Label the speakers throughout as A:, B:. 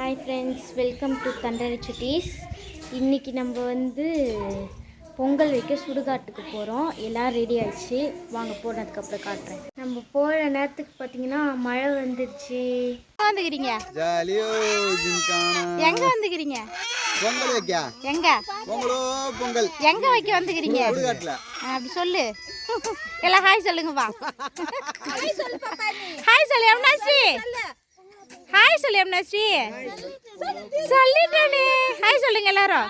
A: Hi friends, welcome to Thandarai Chutties. இன்றைக்கி நம்ம பொங்கல் வைக்க சுடுகாட்டுக்கு போகிறோம். எல்லாம் ரெடி ஆகிடுச்சு. வாங்க போனதுக்கப்புறம் காட்டுறேன். நம்ம போகிற நேரத்துக்கு பார்த்தீங்கன்னா மழை வந்துடுச்சு. வந்துக்கிறீங்க எங்கே வந்துக்கிறீங்க?
B: பொங்கல் வைக்க
A: எங்க
B: பொங்கல்
A: எங்க வைக்க வந்துக்கிறீங்க? அப்படி சொல்லு. எல்லாம் ஹாய் சொல்லுங்க. வா ஹாய் சொல்லு எம்னாஸ்ரீ. ஹாய் சொல்லு எம்னாஸ்ரீ. சொல்லிட்டானே. ஹாய் சொல்லுங்க எல்லாரும்.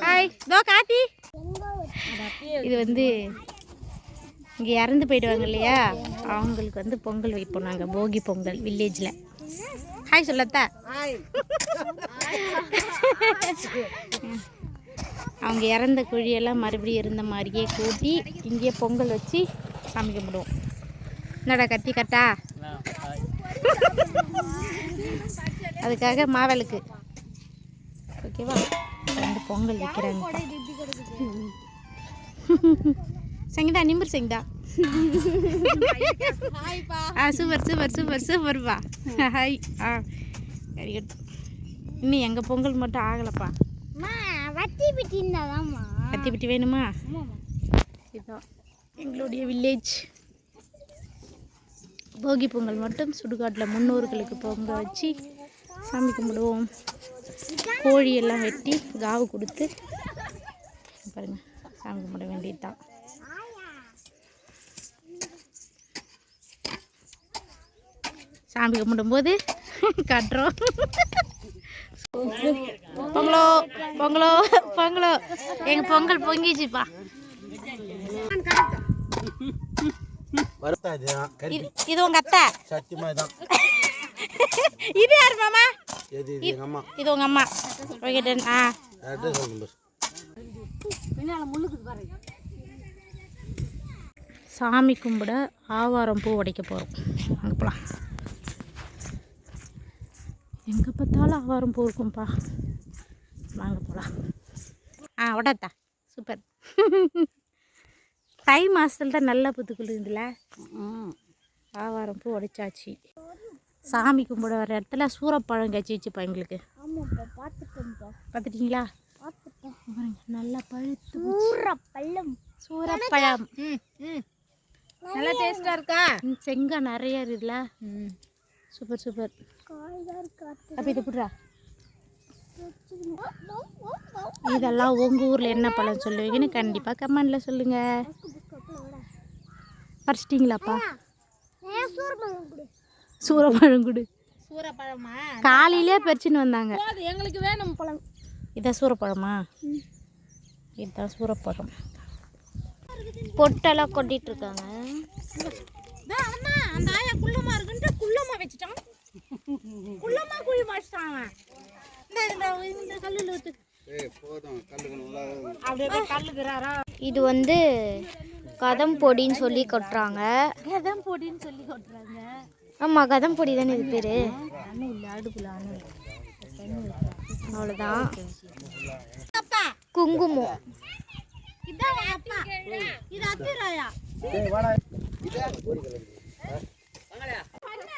A: ஹாய். தோ காத்தி. இது இங்கே இறந்து போயிடுவாங்க இல்லையா, அவங்களுக்கு பொங்கல் வைப்போம் நாங்கள். போகி பொங்கல் வில்லேஜில். ஹாய் சொல்லத்தா. அவங்க இறந்த குழியெல்லாம் மறுபடியும் இருந்த மாதிரியே கூட்டி இங்கேயே பொங்கல் வச்சு சாமி கும்பிடுவோம். என்னடா கத்தி கட்டா? அதுக்காக மாவிளக்கு. ஓகேவா? பொங்கல் வைக்கிறாங்க. Sangeetha number Sangeetha. Super super super சூப்பர்ப்பா. ஹாய். Very good. இன்னும் எங்கள் பொங்கல் மட்டும் ஆகலைப்பா. கத்தி பிட்டி வேணுமா? இதுதான் எங்களுடைய வில்லேஜ். போகி பொங்கல் மட்டும் சுடுகாட்டில் முன்னோர்களுக்கு பொங்கல் வச்சு சாமி கும்பிடுவோம். கோழியெல்லாம் வெட்டி காவு கொடுத்து பாருங்கள் சாமி கும்பிட வேண்டியது தான். சாமி கும்பிடும்போது காட்டுறோம். பொங்கலோ பொங்கலோ பொங்கலோ. எங்கள் பொங்கல் பொங்கிச்சுப்பா. இது உங்க அத்தை. இது யார் மாமா? இது உங்க அம்மா. சாமி கும்பிட ஆவாரம் பூ உடைக்க போகிறோம். அங்கே போகலாம். எங்கே பார்த்தாலும் ஆவாரம் பூ இருக்கும்ப்பா. வாங்க போகலாம். உடத்தா. சூப்பர். தை மாதத்தில் தான் நல்லா புத்துக்குள்ள ஆவாரம் பூ உடைச்சாச்சு. சாமி கும்பிட வர இடத்துல சூறப்பழம் கச்சி வச்சுப்பா எங்களுக்கு. பார்த்துட்டிங்களா? நல்லா பழுத்து சூறப்பழம்
C: நல்லா டேஸ்டாக இருக்கா?
A: செங்காய் நிறைய இருக்குல்ல. Super super. அப்போ இது புடுறா. இதெல்லாம் உங்கள் ஊரில் என்ன பழம் சொல்லுவீங்கன்னு கண்டிப்பாக கமெண்டில் சொல்லுங்கள். பறிச்சிட்டிங்களாப்பா? சூறப்பழம் கொடு.
C: சூறப்பழமா?
A: காலையிலே பறிச்சுன்னு வந்தாங்க.
C: எங்களுக்கு வேணும் பழம்.
A: இதான் சூறப்பழமா? இதுதான் சூறப்பழம். பொட்டெல்லாம் கொட்டிட்டு இருக்காங்க.
C: அந்த ஆயா குள்ளமா இருக்குன்ட்டு குள்ளமா வச்சுட்டான். குள்ளமா குழி மாச்சிட்டான். இந்த கல்லுல ஊத்து.
A: இது கதம் பொடின்னு சொல்லி கொட்டுறாங்க.
C: கதம் பொடின்னு சொல்லி கொட்டுறாங்க.
A: ஆமாம், கதம் பொடி தானே இது பேர். அவ்வளோதான். குங்குமம்.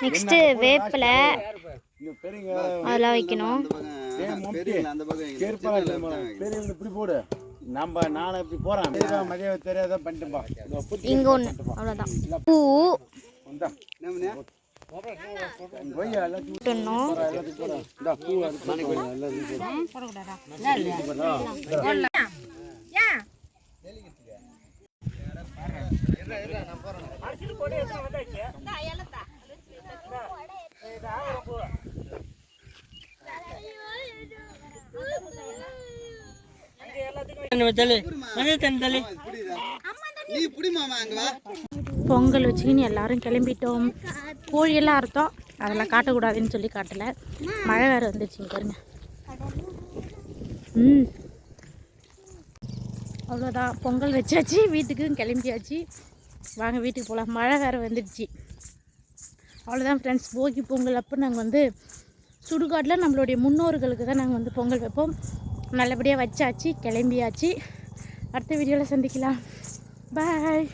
A: நெக்ஸ்ட்டு வேப்பிலை அதெல்லாம் வைக்கணும். இங்கே ஒன்று அவ்வளோதான். பூ பொங்கல் வச்சுக்கின்னு எல்லாரும் கிளம்பிட்டோம். கோழியெல்லாம் அறுத்தோம். அதெல்லாம் காட்டக்கூடாதுன்னு சொல்லி காட்டலை. மழை வேறு வந்துடுச்சுங்க பாருங்க. அவ்வளோதான். பொங்கல் வச்சாச்சு. வீட்டுக்கும் கிளம்பியாச்சு. வாங்க வீட்டுக்கு போகலாம். மழை வேறு வந்துடுச்சு. அவ்வளோதான் ஃப்ரெண்ட்ஸ். போகி பொங்கல் அப்போ நாங்கள் சுடுகாட்டில் நம்மளுடைய முன்னோர்களுக்கு தான் நாங்கள் பொங்கல் வைப்போம். நல்லபடியாக வச்சாச்சு, கிளம்பியாச்சு. அடுத்த வீடியோவில் சந்திக்கலாம். பாய்.